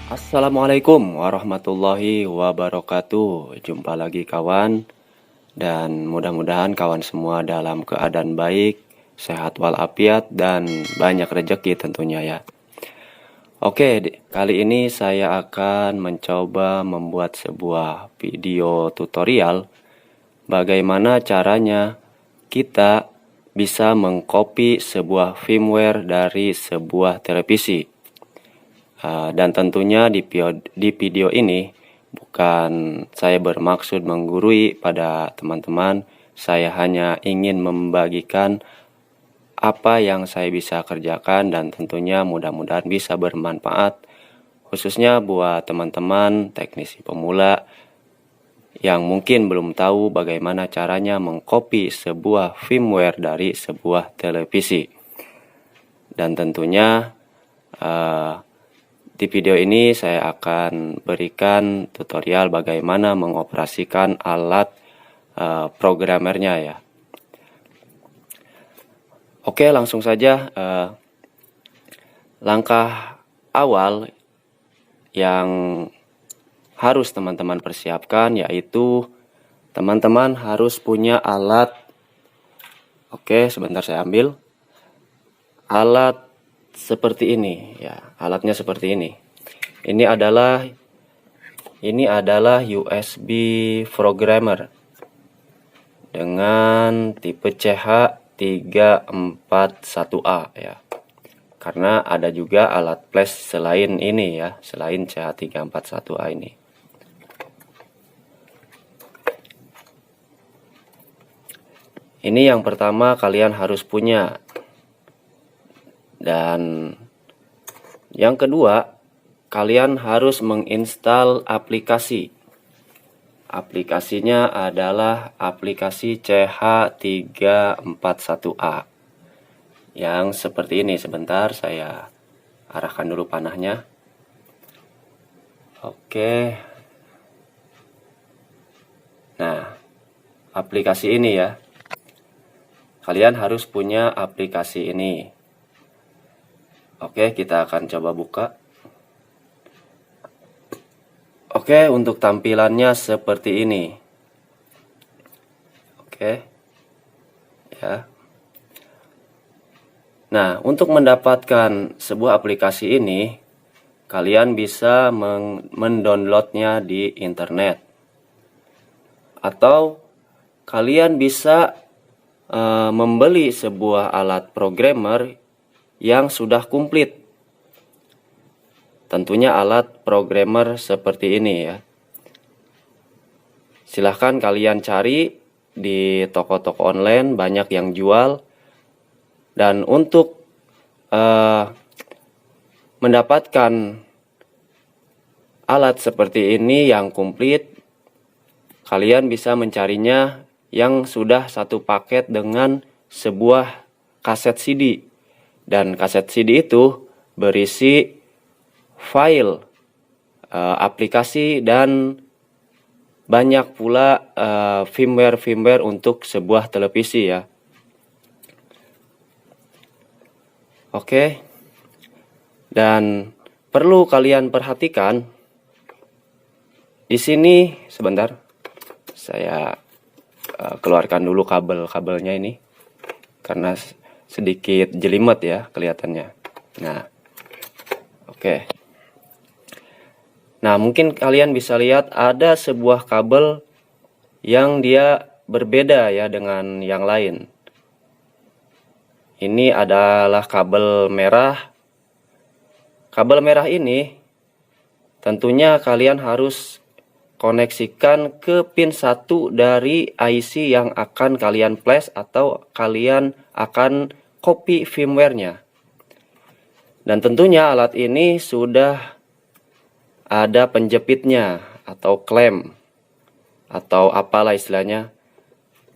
Assalamualaikum warahmatullahi wabarakatuh. Jumpa lagi kawan, dan mudah-mudahan kawan semua dalam keadaan baik, sehat walafiat, dan banyak rejeki tentunya ya. Oke, kali ini saya akan mencoba membuat sebuah video tutorial bagaimana caranya kita bisa mengcopy sebuah firmware dari sebuah televisi. Dan tentunya di video ini bukan saya bermaksud menggurui pada teman-teman. Saya hanya ingin membagikan apa yang saya bisa kerjakan, dan tentunya mudah-mudahan bisa bermanfaat khususnya buat teman-teman teknisi pemula yang mungkin belum tahu bagaimana caranya mengcopy sebuah firmware dari sebuah televisi. Dan tentunya di video ini saya akan berikan tutorial bagaimana mengoperasikan alat programmernya ya. Oke, langsung saja. Langkah awal yang harus teman-teman persiapkan yaitu teman-teman harus punya alat. Oke, sebentar saya ambil alat seperti ini ya. Alatnya seperti ini. Ini adalah USB programmer dengan tipe CH341A ya. Karena ada juga alat flash selain ini ya, selain CH341A ini. Ini yang pertama kalian harus punya. Dan yang kedua, kalian harus menginstal aplikasi. Aplikasinya adalah aplikasi CH341A. Yang seperti ini. Sebentar saya arahkan dulu panahnya. Oke. Nah, aplikasi ini ya. Kalian harus punya aplikasi ini. Oke, kita akan coba buka. Oke, untuk tampilannya seperti ini. Oke. Ya. Nah, untuk mendapatkan sebuah aplikasi ini, kalian bisa mendownloadnya di internet. Atau kalian bisa membeli sebuah alat programmer yang sudah komplit. Tentunya alat programmer seperti ini ya. Silahkan kalian cari di toko-toko online, banyak yang jual. Dan untuk mendapatkan alat seperti ini yang komplit, kalian bisa mencarinya yang sudah satu paket dengan sebuah kaset CD. Dan kaset CD itu berisi file, aplikasi, dan banyak pula firmware untuk sebuah televisi ya. Oke. Dan perlu kalian perhatikan di sini, sebentar. Saya keluarkan dulu kabel-kabelnya ini karena sedikit jelimet ya kelihatannya. Nah, oke. Nah, mungkin kalian bisa lihat ada sebuah kabel yang dia berbeda ya dengan yang lain. Ini adalah kabel merah. Kabel merah ini tentunya kalian harus koneksikan ke pin 1 dari IC yang akan kalian flash atau kalian akan copy firmware-nya. Dan tentunya alat ini sudah ada penjepitnya atau klem atau apalah istilahnya.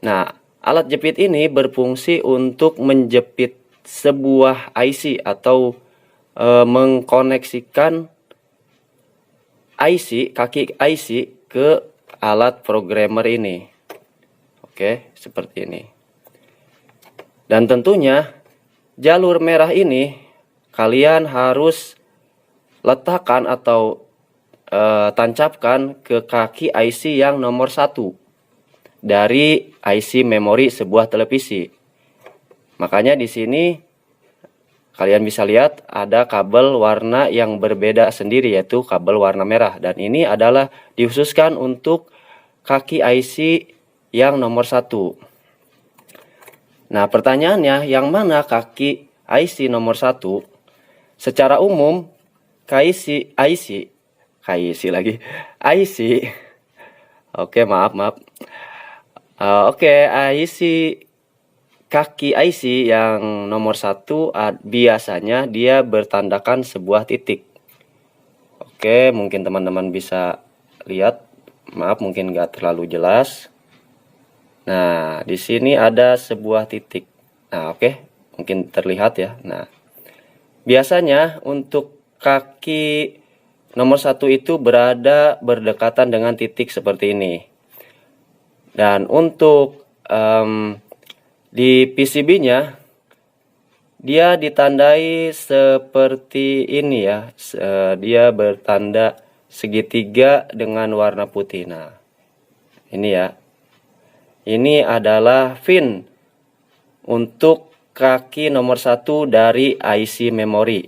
Nah, alat jepit ini berfungsi untuk menjepit sebuah IC atau mengkoneksikan kaki IC ke alat programmer ini. Oke, seperti ini. Dan tentunya jalur merah ini kalian harus letakkan atau tancapkan ke kaki IC yang nomor 1 dari IC memori sebuah televisi. Makanya di sini kalian bisa lihat ada kabel warna yang berbeda sendiri, yaitu kabel warna merah, dan ini adalah dikhususkan untuk kaki IC yang nomor 1. Nah, pertanyaannya, yang mana kaki IC nomor 1? Secara umum IC Oke, maaf. Kaki IC yang nomor 1 biasanya dia bertandakan sebuah titik. Oke, mungkin teman-teman bisa lihat. Maaf, mungkin nggak terlalu jelas. Nah, di sini ada sebuah titik. Nah, oke, mungkin terlihat ya. Nah, biasanya untuk kaki nomor 1 itu berada berdekatan dengan titik seperti ini. Dan untuk di PCB-nya dia ditandai seperti ini ya. Dia bertanda segitiga dengan warna putih. Nah, ini ya. Ini adalah pin untuk kaki nomor 1 dari IC memori.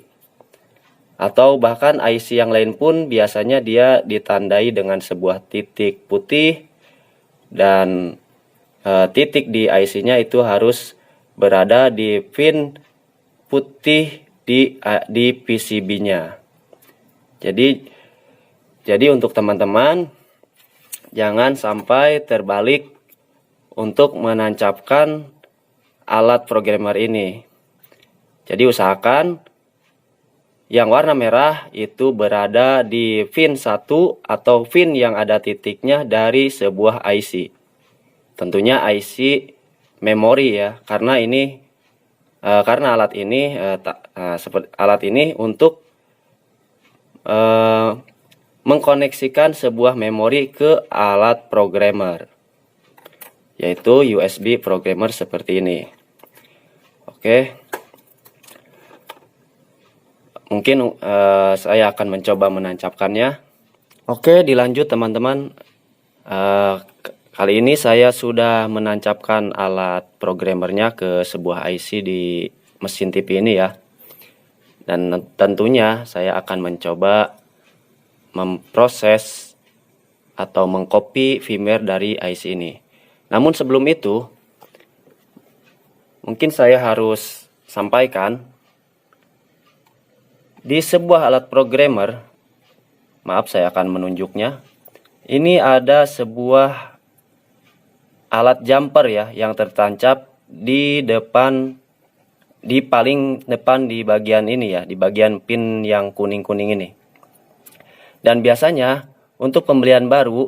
Atau bahkan IC yang lain pun biasanya dia ditandai dengan sebuah titik putih, dan titik di IC-nya itu harus berada di pin putih di PCB-nya. Jadi untuk teman-teman jangan sampai terbalik untuk menancapkan alat programmer ini. Jadi usahakan yang warna merah itu berada di pin 1 atau pin yang ada titiknya dari sebuah IC. Tentunya IC memori ya, karena alat ini untuk mengkoneksikan sebuah memori ke alat programmer, yaitu USB programmer seperti ini. Oke. Mungkin saya akan mencoba menancapkannya. Oke, dilanjut teman-teman. Kali ini saya sudah menancapkan alat programmernya ke sebuah IC di mesin TV ini ya. Dan tentunya saya akan mencoba memproses atau mengcopy firmware dari IC ini. Namun sebelum itu, mungkin saya harus sampaikan, di sebuah alat programmer, maaf saya akan menunjuknya. Ini ada sebuah alat jumper ya yang tertancap di depan, di paling depan di bagian ini ya, di bagian pin yang kuning-kuning ini. Dan biasanya untuk pembelian baru,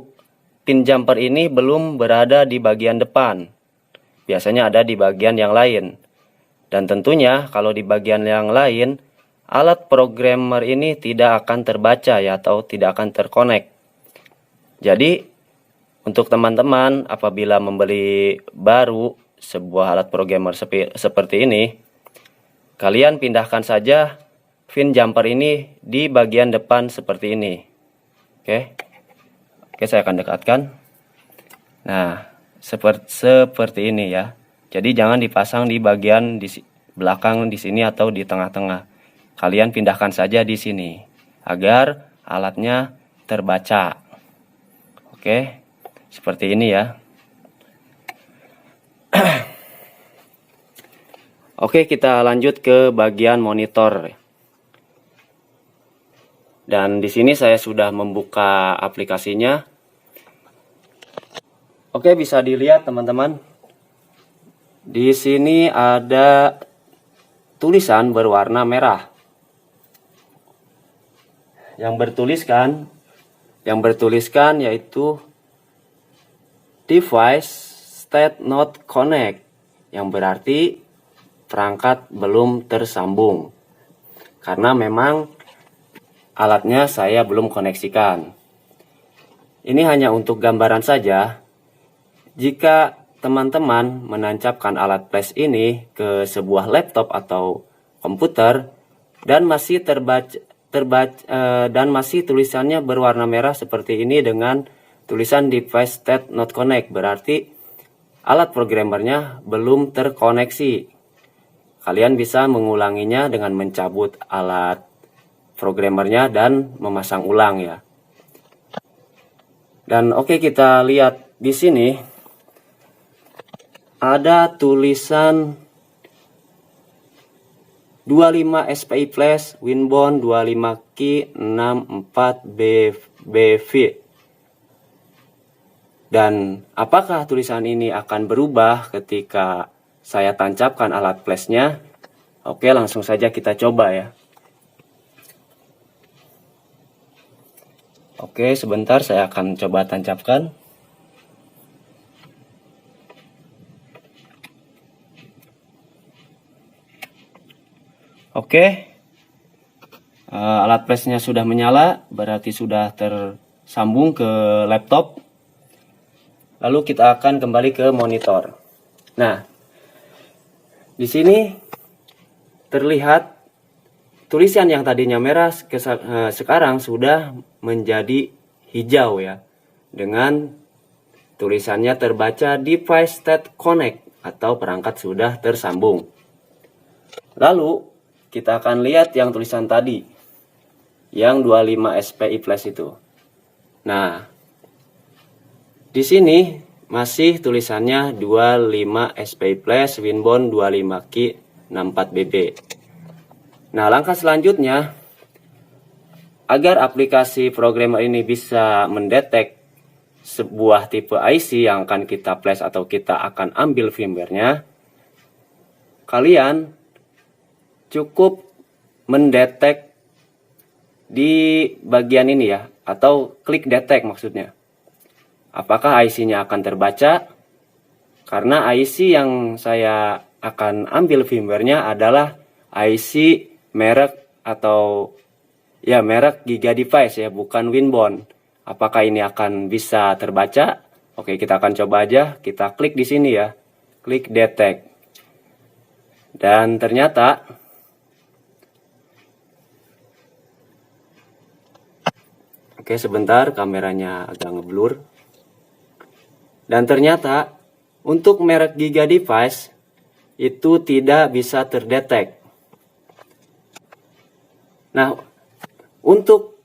pin jumper ini belum berada di bagian depan. Biasanya ada di bagian yang lain. Dan tentunya kalau di bagian yang lain, alat programmer ini tidak akan terbaca ya, atau tidak akan terkonek. Jadi untuk teman-teman apabila membeli baru sebuah alat programmer seperti ini, kalian pindahkan saja pin jumper ini di bagian depan seperti ini. Oke, saya akan dekatkan. Nah, seperti ini ya. Jadi jangan dipasang di bagian di belakang di sini atau di tengah-tengah. Kalian pindahkan saja di sini agar alatnya terbaca. Oke, seperti ini ya. Oke, kita lanjut ke bagian monitor. Dan di sini saya sudah membuka aplikasinya. Oke, bisa dilihat teman-teman. Di sini ada tulisan berwarna merah yang bertuliskan yaitu device state not connect, yang berarti perangkat belum tersambung, karena memang alatnya saya belum koneksikan. Ini hanya untuk gambaran saja. Jika teman-teman menancapkan alat flash ini ke sebuah laptop atau komputer dan masih dan masih tulisannya berwarna merah seperti ini dengan tulisan device state not connect, berarti alat programmernya belum terkoneksi. Kalian bisa mengulanginya dengan mencabut alat programmernya dan memasang ulang ya. Dan oke, kita lihat di sini ada tulisan 25 SPI flash Winbond 25 key 64 BV. Dan apakah tulisan ini akan berubah ketika saya tancapkan alat flashnya? Oke, langsung saja kita coba ya. Oke, sebentar saya akan coba tancapkan. Oke, alat flashnya sudah menyala, berarti sudah tersambung ke laptop. Lalu kita akan kembali ke monitor. Nah, di sini terlihat tulisan yang tadinya merah sekarang sudah menjadi hijau ya, dengan tulisannya terbaca device state connect atau perangkat sudah tersambung. Lalu kita akan lihat yang tulisan tadi, yang 25 SPI flash itu. Nah, di sini masih tulisannya 25 SPI flash Winbond 25 key 64 BB. Nah, langkah selanjutnya, agar aplikasi programmer ini bisa mendetek sebuah tipe IC yang akan kita flash atau kita akan ambil firmware-nya, kalian cukup mendetek di bagian ini ya, atau klik detect maksudnya. Apakah IC-nya akan terbaca? Karena IC yang saya akan ambil firmware-nya adalah IC merek atau ya merek Giga Device ya, bukan Winbond. Apakah ini akan bisa terbaca? Oke, kita akan coba aja. Kita klik di sini ya, klik detect. Dan ternyata oke, sebentar, kameranya agak ngeblur. Dan ternyata untuk merek Giga Device itu tidak bisa terdetek. Nah, untuk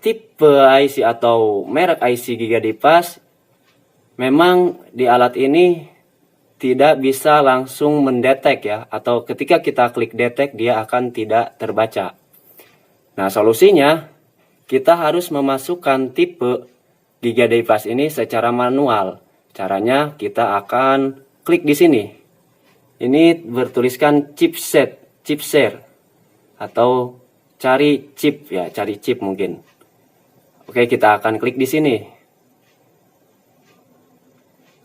tipe IC atau merek IC Giga Device, memang di alat ini tidak bisa langsung mendetek ya, atau ketika kita klik detect dia akan tidak terbaca. Nah, solusinya kita harus memasukkan tipe Giga Device ini secara manual. Caranya kita akan klik di sini. Ini bertuliskan chip share atau cari chip ya, cari chip mungkin. Oke, kita akan klik di sini.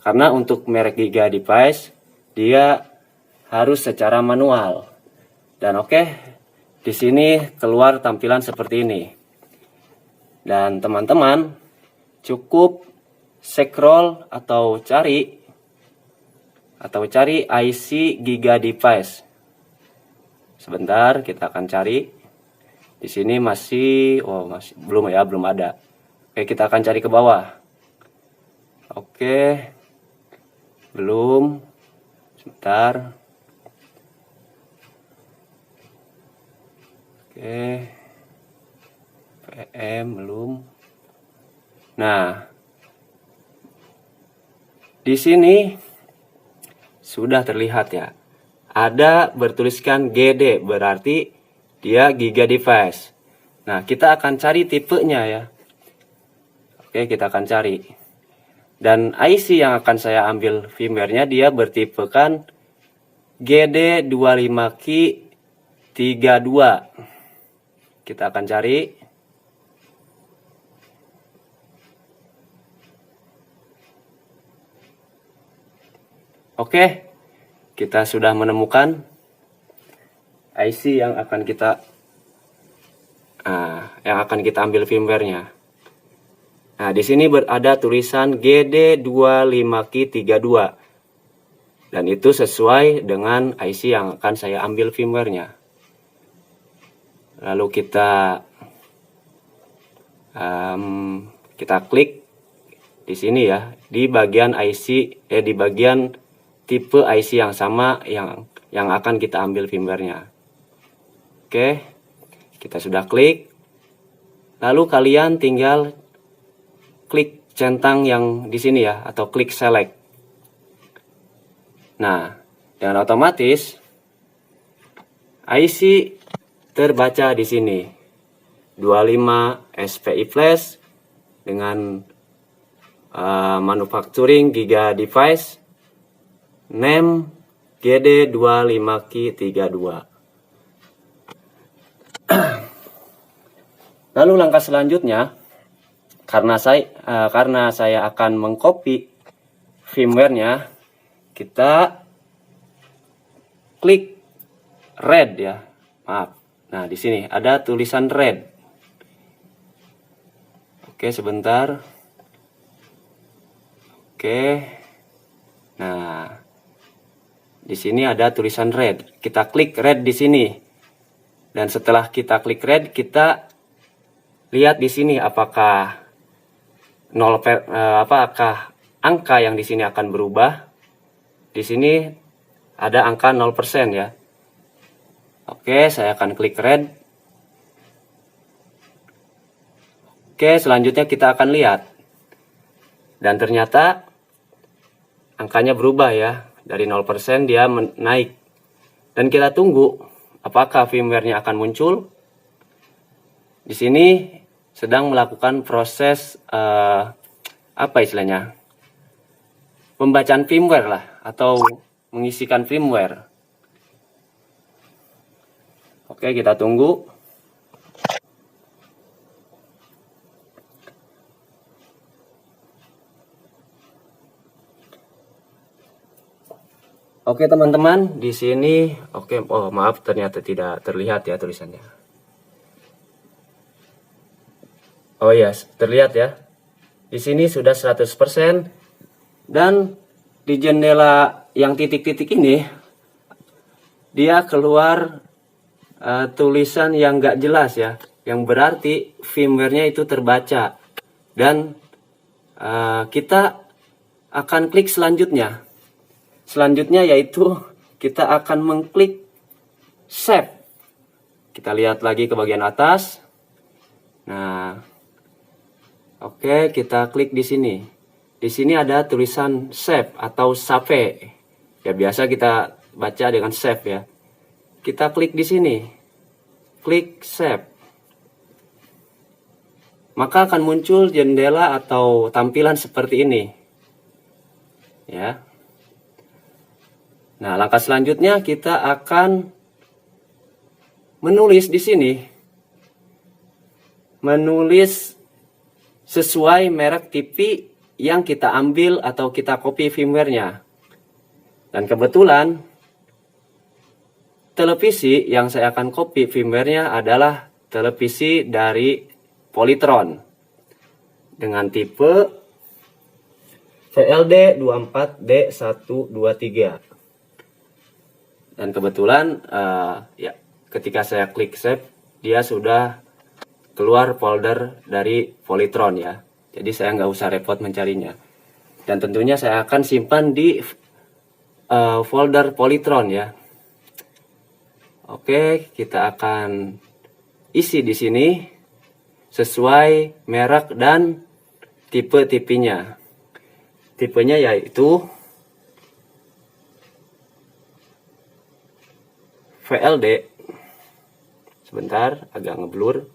Karena untuk merek Giga Device dia harus secara manual. Dan oke, di sini keluar tampilan seperti ini. Dan teman-teman cukup scroll atau cari IC Giga Device. Sebentar, kita akan cari. Di sini masih belum ada. Oke, kita akan cari ke bawah. Oke. Belum. Sebentar. Oke. PM belum. Nah, di sini sudah terlihat ya. Ada bertuliskan GD, berarti dia Giga Device. Nah, kita akan cari tipenya ya. Oke, kita akan cari. Dan IC yang akan saya ambil firmware-nya dia bertipekan GD25Ki 32. Kita akan cari. Oke, kita sudah menemukan IC yang akan kita ambil firmware-nya. Nah, di sini ada tulisan GD25Ki32. Dan itu sesuai dengan IC yang akan saya ambil firmware-nya. Lalu kita klik di sini ya, di bagian IC, di bagian tipe IC yang sama yang akan kita ambil firmware-nya. Oke, kita sudah klik. Lalu kalian tinggal klik centang yang di sini ya, atau klik select. Nah, dengan otomatis IC terbaca di sini 25 SPI flash dengan manufacturing Giga Device name GD25Ki32. Lalu langkah selanjutnya, karena saya akan mengcopy firmware-nya, kita klik read ya. Maaf. Nah, di sini ada tulisan read. Oke, sebentar. Oke. Nah, di sini ada tulisan read. Kita klik read di sini. Dan setelah kita klik read, kita lihat di sini apakah apakah angka yang di sini akan berubah. Di sini ada angka 0% ya. Oke, saya akan klik read. Oke, selanjutnya kita akan lihat. Dan ternyata angkanya berubah ya. Dari 0% dia naik. Dan kita tunggu apakah firmware-nya akan muncul. Di sini sedang melakukan proses apa istilahnya? Pembacaan firmware lah, atau mengisikan firmware. Oke, kita tunggu. Oke teman-teman, di sini oh maaf, ternyata tidak terlihat ya tulisannya. Oh ya, terlihat ya. Di sini sudah 100% dan di jendela yang titik-titik ini dia keluar tulisan yang nggak jelas ya, yang berarti firmware-nya itu terbaca. Dan kita akan klik selanjutnya. Selanjutnya yaitu kita akan mengklik save. Kita lihat lagi ke bagian atas. Nah, oke, kita klik di sini. Di sini ada tulisan save atau save. Ya biasa kita baca dengan save ya. Kita klik di sini. Klik save. Maka akan muncul jendela atau tampilan seperti ini. Ya. Nah, langkah selanjutnya kita akan menulis di sini. Menulis sesuai merek TV yang kita ambil atau kita copy firmware-nya. Dan kebetulan televisi yang saya akan copy firmware-nya adalah televisi dari Polytron dengan tipe VLD 24D123. Dan kebetulan ya ketika saya klik save, dia sudah keluar folder dari Polytron ya. Jadi saya nggak usah repot mencarinya. Dan tentunya saya akan simpan di folder Polytron ya. Oke, kita akan isi di sini sesuai merek dan tipe TV-nya. Tipenya yaitu VLD. Sebentar, agak ngeblur.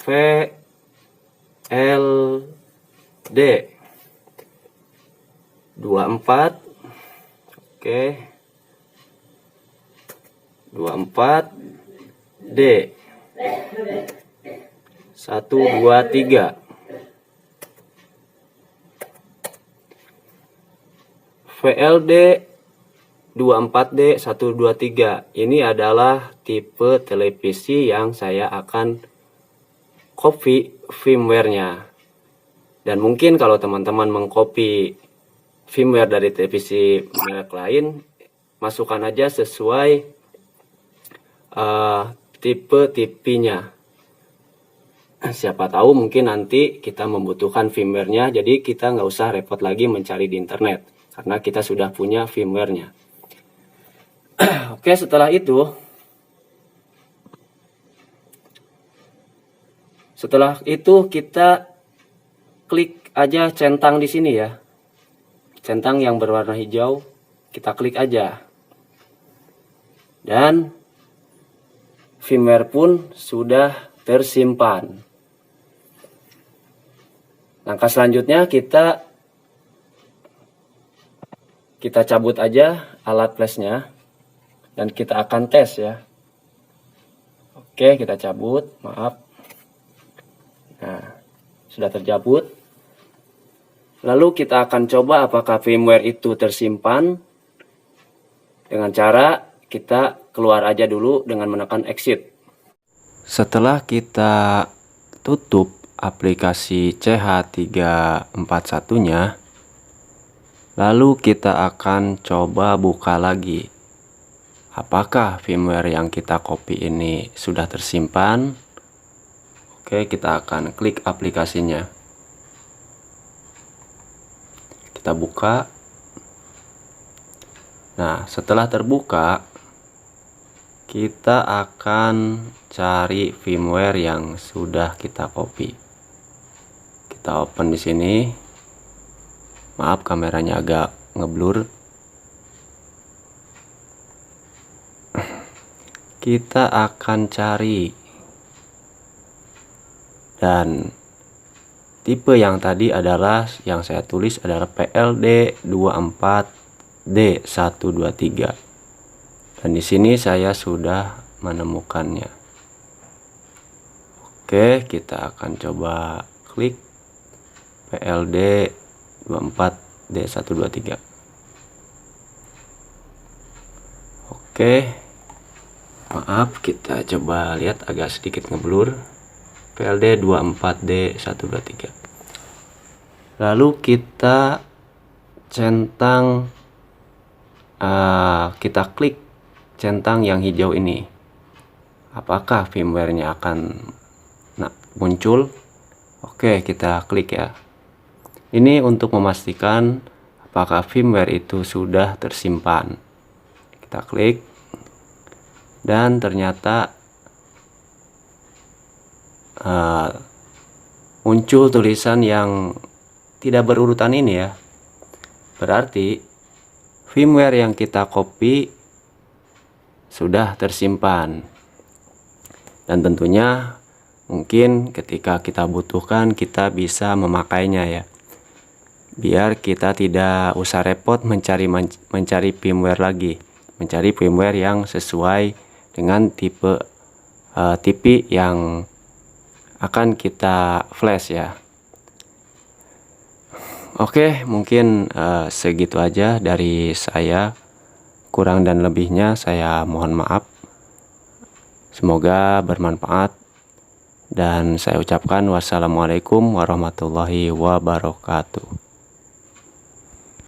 VLD 24. Oke. 24D 123. VLD 24D123 ini adalah tipe televisi yang saya akan copy firmware-nya. Dan mungkin kalau teman-teman mengcopy firmware dari televisi merek lain, masukkan aja sesuai tipe TV-nya. Siapa tahu mungkin nanti kita membutuhkan firmware-nya, jadi kita nggak usah repot lagi mencari di internet karena kita sudah punya firmware-nya. Oke, setelah itu kita klik aja centang di sini ya. Centang yang berwarna hijau, kita klik aja. Dan firmware pun sudah tersimpan. Langkah selanjutnya kita cabut aja alat flashnya dan kita akan tes ya. Oke, kita cabut, maaf. Nah, sudah tercabut. Lalu kita akan coba apakah firmware itu tersimpan dengan cara kita keluar aja dulu dengan menekan exit. Setelah kita tutup aplikasi CH341-nya, lalu kita akan coba buka lagi. Apakah firmware yang kita copy ini sudah tersimpan? Oke, kita akan klik aplikasinya. Kita buka. Nah, setelah terbuka, kita akan cari firmware yang sudah kita copy. Kita open di sini. Maaf, kameranya agak ngeblur. Kita akan cari, dan tipe yang tadi adalah yang saya tulis adalah PLD24D123. Dan di sini saya sudah menemukannya. Oke, kita akan coba klik PLD24D123. Oke, maaf, kita coba lihat agak sedikit ngeblur. PLD24D123. Lalu kita centang, kita klik centang yang hijau ini. Apakah firmware-nya akan muncul? Oke, kita klik ya. Ini untuk memastikan apakah firmware itu sudah tersimpan. Kita klik, dan ternyata muncul tulisan yang tidak berurutan ini ya. Berarti firmware yang kita copy sudah tersimpan. Dan tentunya mungkin ketika kita butuhkan kita bisa memakainya ya. Biar kita tidak usah repot mencari firmware lagi. Mencari firmware yang sesuai dengan tipe TV yang akan kita flash ya. Oke, mungkin segitu aja dari saya. Kurang dan lebihnya saya mohon maaf. Semoga bermanfaat, dan saya ucapkan wassalamualaikum warahmatullahi wabarakatuh.